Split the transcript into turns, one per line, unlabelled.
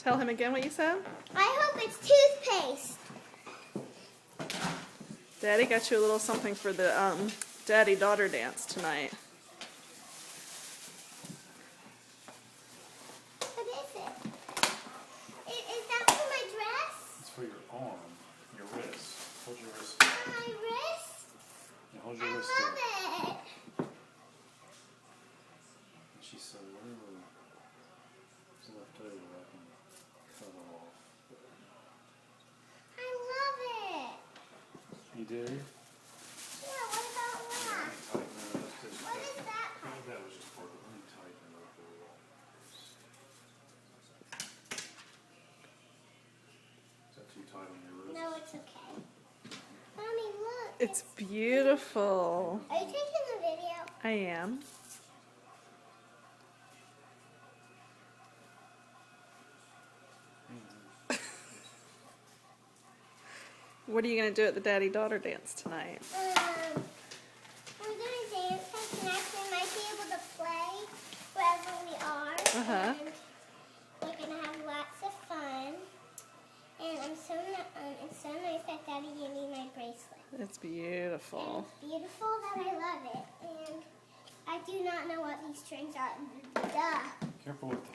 Tell him again what you said.
I hope it's toothpaste.
Daddy got you a little something for the daddy-daughter dance tonight.
What is it? Is that for my dress?
It's for your arm, your wrist. Hold your wrist.
For my wrist?
Yeah, hold your
I
wrist
love
there.
it.
And she said, whatever is left over, I can cut it off.
I love it.
You do?
Yeah, what about that?
Tighten it up.
What is that?
That was just part of it. Let me tighten it up a little. Is that too tight on your wrist?
No, it's okay. Mommy, look.
It's beautiful.
Are you taking the video?
I am. What are you going to do at the daddy-daughter dance tonight?
We're going to dance and actually might be able to play wherever we are.
Uh-huh.
And we're going to have lots of fun. And it's so nice that Daddy gave me my bracelet.
It's beautiful.
And it's beautiful that I love it. And I do not know what these strings are. Duh.
Careful with the